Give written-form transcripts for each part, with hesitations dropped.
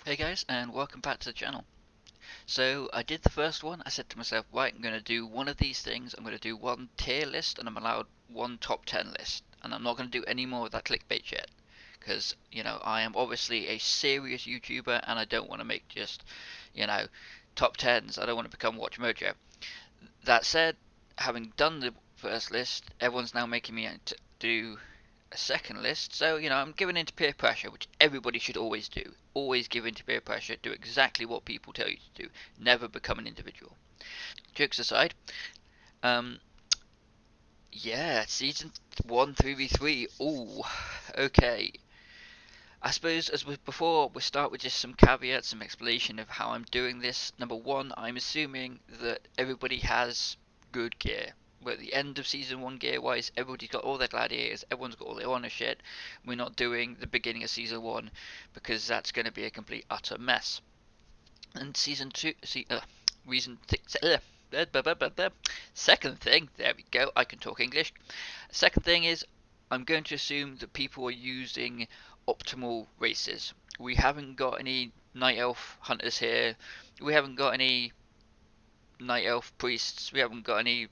Hey guys, and welcome back to the channel. So I did the first one. I said to myself, right, I'm going to do one of these things. I'm going to do one tier list, and I'm allowed one top 10 list. And I'm not going to do any more of that clickbait shit. Because, I am obviously a serious YouTuber, and I don't want to make just, you know, top 10s. I don't want to become Watch Mojo. That said, having done the first list, everyone's now making me do a second list. So, I'm giving into peer pressure, which everybody should always do. Always give into peer pressure. Do exactly what people tell you to do. Never become an individual. Jokes aside, um, yeah, season 1 3v3. Ooh, okay. I suppose as with before, we'll start with just some caveats, some explanation of how I'm doing this. Number one, I'm assuming that everybody has good gear. We're at the end of season 1 gear wise, everybody's got all their gladiators, everyone's got all their honor shit. We're not doing the beginning of season 1 because that's going to be a complete utter mess. And season 2, reason second thing, there we go, I can talk English. Second thing is, I'm going to assume that people are using optimal races. We haven't got any Night Elf hunters here. We haven't got any Night Elf priests. We haven't got any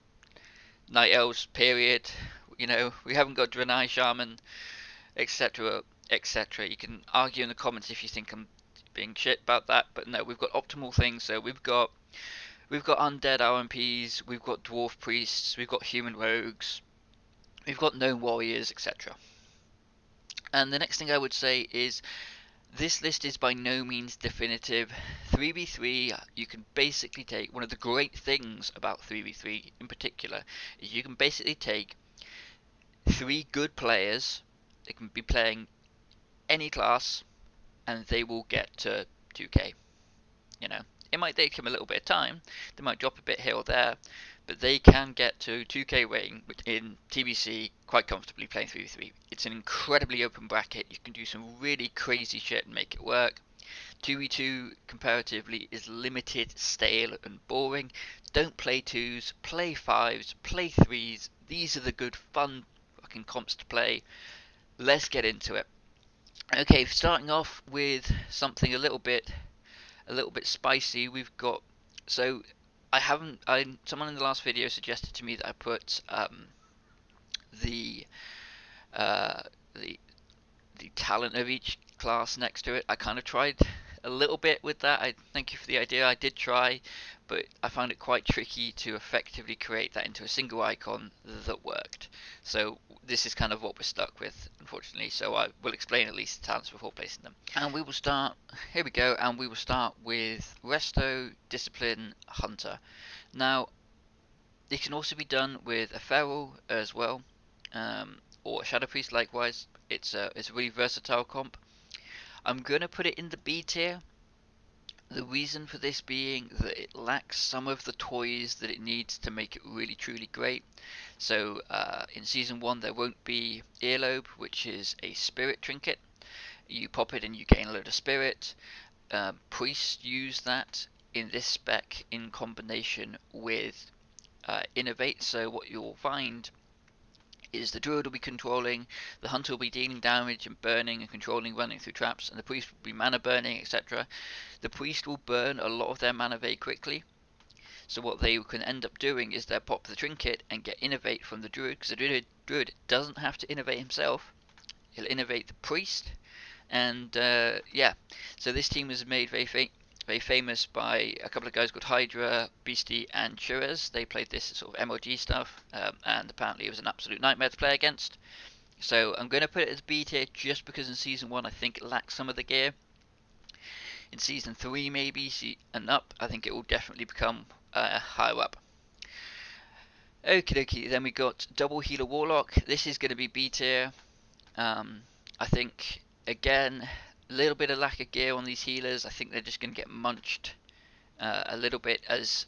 Night Elves, period. We haven't got Draenei Shaman, etc. etc. You can argue in the comments if you think I'm being shit about that, but no, we've got optimal things. So we've got undead RMPs, we've got dwarf priests, we've got human rogues, we've got gnome warriors, etc. And the next thing I would say is this list is by no means definitive. 3v3, you can basically take, one of the great things about 3v3 in particular, is you can basically take 3 good players, they can be playing any class, and they will get to 2k. It might take them a little bit of time, they might drop a bit here or there, but they can get to 2k rating in TBC quite comfortably playing 3v3. It's an incredibly open bracket, you can do some really crazy shit and make it work. 2v2 comparatively is limited, stale and boring. Don't play 2s, play 5s, play 3s. These are the good fun fucking comps to play. Let's get into it. Okay, starting off with something a little bit spicy. We've got, so I haven't I someone in the last video suggested to me that I put the uh, the the talent of each class next to it. I kind of tried a little bit with that. I thank you for the idea. I did try, but I found it quite tricky to effectively create that into a single icon that worked. So this is kind of what we're stuck with, unfortunately. So I will explain at least the talents before placing them. And we will start, here we go, and we will start with Resto, Discipline, Hunter. Now, it can also be done with a Feral as well, or a Shadow Priest likewise. It's a really versatile comp. I'm gonna put it in the B tier. The reason for this being that it lacks some of the toys that it needs to make it really truly great. So in season 1 there won't be Earlobe, which is a spirit trinket. You pop it and you gain a load of spirit. Priests use that in this spec in combination with Innovate. So what you'll find is the Druid will be controlling, the Hunter will be dealing damage and burning and controlling, running through traps, and the Priest will be mana burning, etc. The Priest will burn a lot of their mana very quickly, so what they can end up doing is they'll pop the Trinket and get Innovate from the Druid, because the Druid doesn't have to innovate himself, he'll innovate the Priest, and yeah, so this team was made very famous by a couple of guys called Hydra, Beastie, and Churez. They played this sort of MOG stuff, and apparently it was an absolute nightmare to play against. So I'm going to put it as B tier just because in Season 1 I think it lacks some of the gear. In Season 3 maybe, and up, I think it will definitely become higher up. Okie dokie, then we got Double Healer Warlock. This is going to be B tier. I think, again, a little bit of lack of gear on these healers. I think they're just going to get munched a little bit as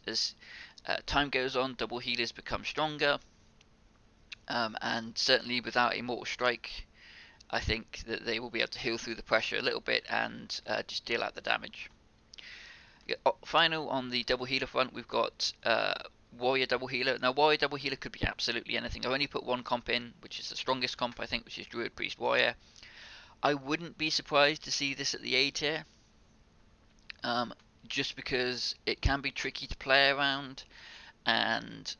time goes on. Double healers become stronger, and certainly without Immortal Strike, I think that they will be able to heal through the pressure a little bit and just deal out the damage. Final on the double healer front, we've got Warrior Double Healer. Now, Warrior Double Healer could be absolutely anything. I've only put one comp in, which is the strongest comp, I think, which is Druid, Priest, Warrior. I wouldn't be surprised to see this at the A tier. um, just because it can be tricky to play around, and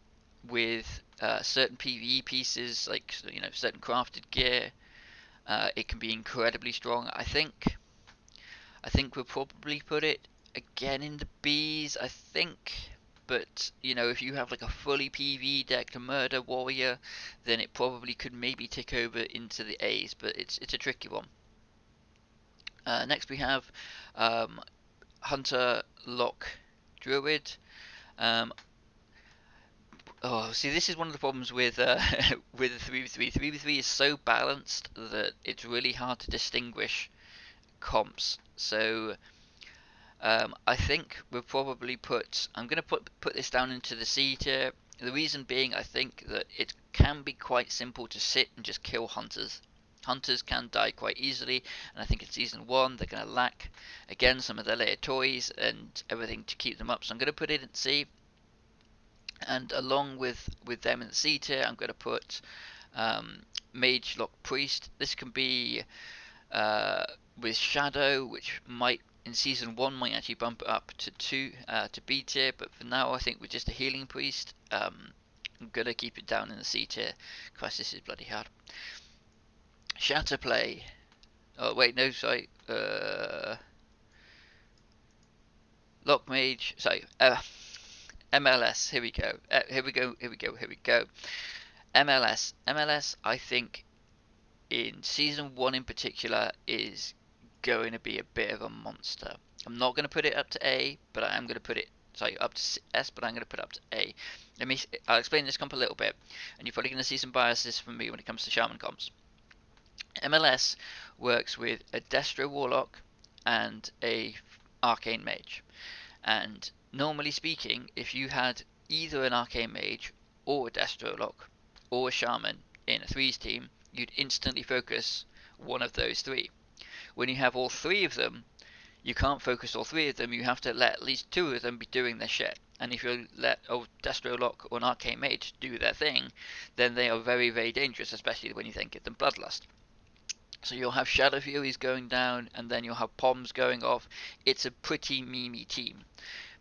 with certain PvE pieces, like certain crafted gear, it can be incredibly strong. I think we'll probably put it again in the Bs, I think. But if you have like a fully PvE deck to murder warrior, then it probably could maybe tick over into the As. But it's a tricky one. Next we have um, Hunter Lock Druid. Um, oh, see, this is one of the problems with with the 3v3. 3v3 is so balanced that it's really hard to distinguish comps. So I think we'll probably I'm going to put this down into the C tier. The reason being, I think that it can be quite simple to sit and just kill hunters. Hunters can die quite easily, and I think in season 1 they're going to lack again some of their later toys and everything to keep them up. So I'm going to put it in C, and along with them in the C tier, I'm going to put Mageloc Priest. This can be with Shadow, which might in season 1 might actually bump it up to to B tier, but for now I think with just a healing priest, I'm gonna keep it down in the C tier. Christ, this is bloody hard. Shatter play. Oh wait, no, sorry. Lock mage. Sorry. MLS. Here we go. Here we go. Here we go. Here we go. MLS. MLS. I think in season 1 in particular is going to be a bit of a monster. I'm not going to put it up to A, but I am going to put it up to S, but I'm going to put it up to A. I'll explain this comp a little bit, and you're probably going to see some biases from me when it comes to Shaman comps. MLS works with a Destro Warlock and a Arcane Mage, and normally speaking, if you had either an Arcane Mage or a Destro Lock or a Shaman in a 3s team, you'd instantly focus one of those 3. When you have all 3 of them, you can't focus all 3 of them. You have to let at least 2 of them be doing their shit. And if you let a Destro Lock or an Arcane Mage do their thing, then they are very, very dangerous, especially when you then give them Bloodlust. So you'll have Shadow Furies going down, and then you'll have Poms going off. It's a pretty memey team.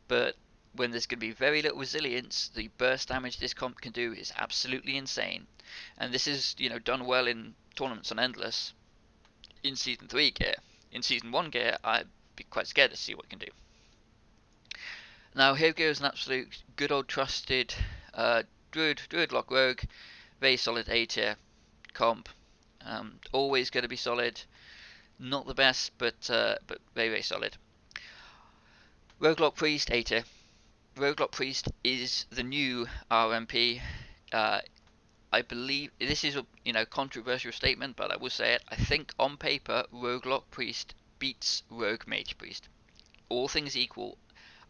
But when there's going to be very little resilience, the burst damage this comp can do is absolutely insane. And this is, done well in tournaments on Endless. In Season 3 gear. In Season 1 gear, I'd be quite scared to see what it can do. Now here goes an absolute good old trusted Druid Lock Rogue. Very solid A tier comp. Always going to be solid. Not the best, but very, very solid. Roguelock Priest A tier. Roguelock Priest is the new RMP. I believe this is a controversial statement, but I will say it. I think on paper Roguelock Priest beats Rogue Mage Priest. All things equal,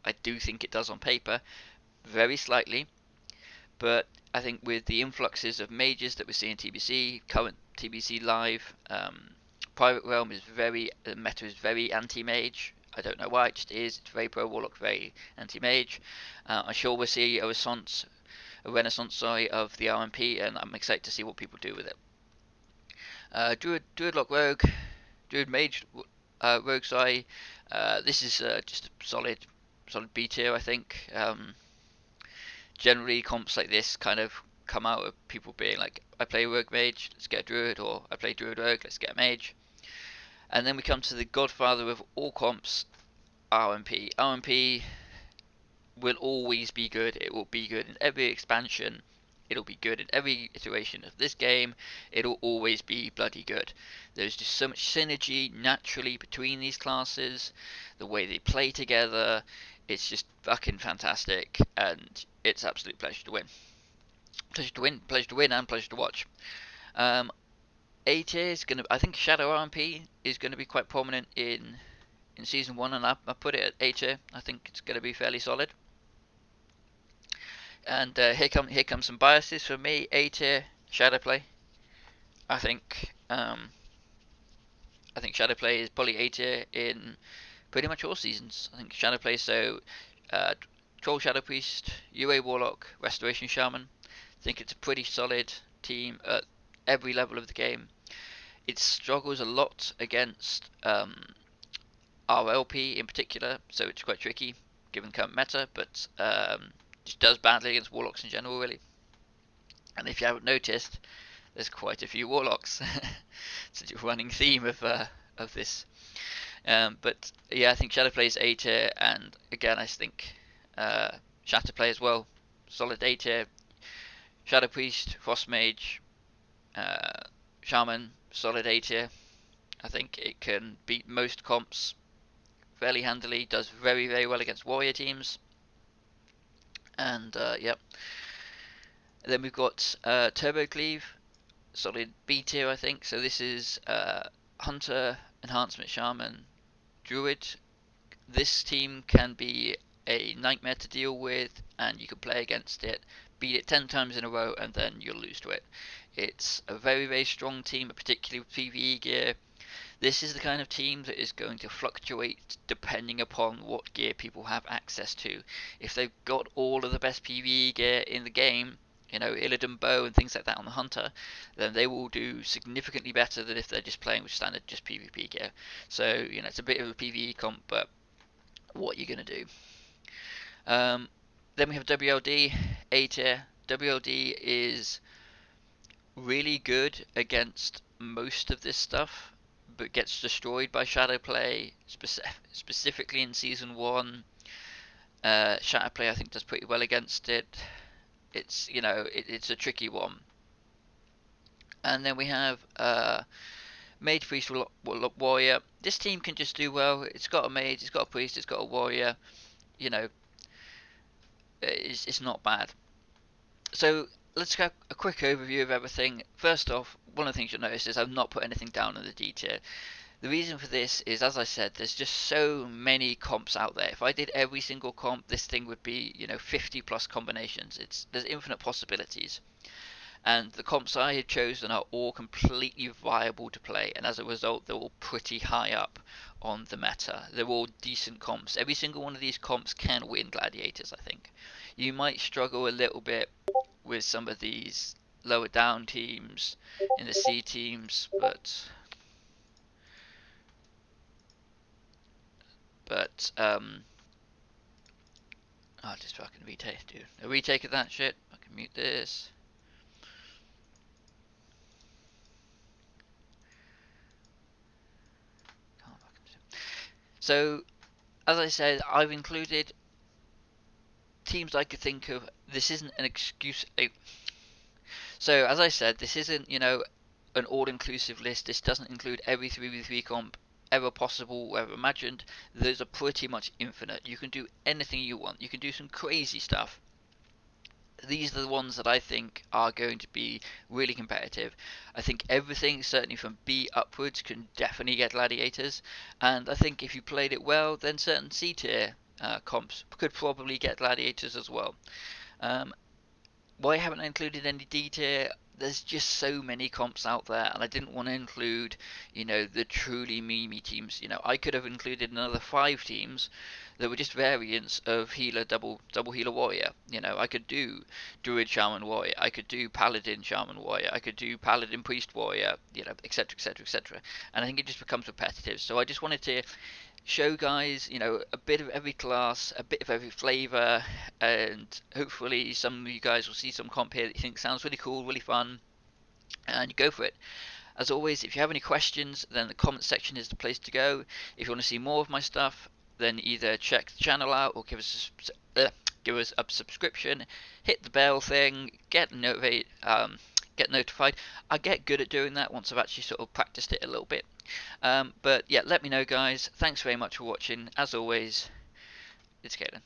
I do think it does on paper, very slightly. But I think with the influxes of mages that we see in TBC, current TBC live, Private Realm is the meta is very anti-mage. I don't know why, it just is. It's very pro Warlock, very anti-mage. I'm sure we'll see a renaissance of the RMP, and I'm excited to see what people do with it. Druid Lock Rogue, Druid Mage Rogue, sorry. This is just a solid B tier, I think. Generally, comps like this kind of come out of people being like, I play Rogue Mage, let's get a Druid, or I play Druid Rogue, let's get a Mage. And then we come to the godfather of all comps, RMP. RMP will always be good. It will be good in every expansion. It'll be good in every iteration of this game. It'll always be bloody good. There's just so much synergy naturally between these classes. The way they play together, it's just fucking fantastic, and it's an absolute pleasure to win. Pleasure to win, and pleasure to watch. A tier is gonna. I think Shadow RMP is going to be quite prominent in season 1, and I put it at A tier. I think it's going to be fairly solid. And here come some biases for me. A tier Shadow Play. I think Shadow Play is probably A tier in pretty much all seasons. I think Shadow Play, so Troll Shadow Priest, UA Warlock, Restoration Shaman. I think it's a pretty solid team at every level of the game. It struggles a lot against RLP in particular, so it's quite tricky given current meta, but just does badly against Warlocks in general, really. And if you haven't noticed, there's quite a few Warlocks. It's a running theme of this. But yeah, I think Shadowplay is A tier, and again, I think Shatterplay as well, solid A tier. Shadow Priest, Frost Mage, Shaman, solid A tier. I think it can beat most comps fairly handily. Does very very well against warrior teams. And yep. Then we've got Turbo Cleave, solid B tier, I think. So this is Hunter, Enhancement Shaman, Druid. This team can be a nightmare to deal with, and you can play against it, beat it 10 times in a row, and then you'll lose to it. It's a very very strong team, particularly with PvE gear. This is the kind of team that is going to fluctuate depending upon what gear people have access to. If they've got all of the best PvE gear in the game, you know, Illidan bow and things like that on the Hunter, then they will do significantly better than if they're just playing with standard just PvP gear. So, you know, it's a bit of a PvE comp, but what you're going to do. Then we have WLD, A tier. WLD is really good against most of this stuff, but gets destroyed by Shadowplay, specifically in Season 1. Shadowplay, I think, does pretty well against it. It's, you know, it's a tricky one. And then we have Mage, Priest, Warrior. This team can just do well. It's got a Mage, it's got a Priest, it's got a Warrior. You know, it's not bad. So let's go a quick overview of everything. First off, one of the things you'll notice is I've not put anything down in the D tier. The reason for this is, as I said, there's just so many comps out there. If I did every single comp, this thing would be, you know, 50 plus combinations. There's infinite possibilities. And the comps I have chosen are all completely viable to play, and as a result they're all pretty high up on the meta. They're all decent comps. Every single one of these comps can win Gladiators, I think. You might struggle a little bit with some of these lower down teams in the C teams, but I'll just fucking retake, dude. A retake of that shit. I can mute this. So, as I said, I've included teams I could think of. This isn't an excuse. So, as I said, this isn't, you know, an all-inclusive list. This doesn't include every 3v3 comp ever possible, ever imagined. Those are pretty much infinite. You can do anything you want. You can do some crazy stuff. These are the ones that I think are going to be really competitive. I think everything, certainly from B upwards, can definitely get Gladiators, and I think if you played it well, then certain C tier comps could probably get Gladiators as well. Why haven't I included any D tier? There's just so many comps out there, and I didn't want to include, you know, the truly memey teams. You know, I could have included another 5 teams that were just variants of healer, double healer warrior. You know, I could do druid shaman warrior, I could do paladin shaman warrior, I could do paladin priest warrior, you know, etc, etc, etc. And I think it just becomes repetitive. So I just wanted to show guys, you know, a bit of every class, a bit of every flavour, and hopefully some of you guys will see some comp here that you think sounds really cool, really fun, and you go for it. As always, if you have any questions, then the comment section is the place to go. If you want to see more of my stuff, then either check the channel out or give us a subscription, hit the bell thing, get notified. I get good at doing that once I've actually sort of practiced it a little bit. But yeah, let me know, guys. Thanks very much for watching. As always, it's Caden.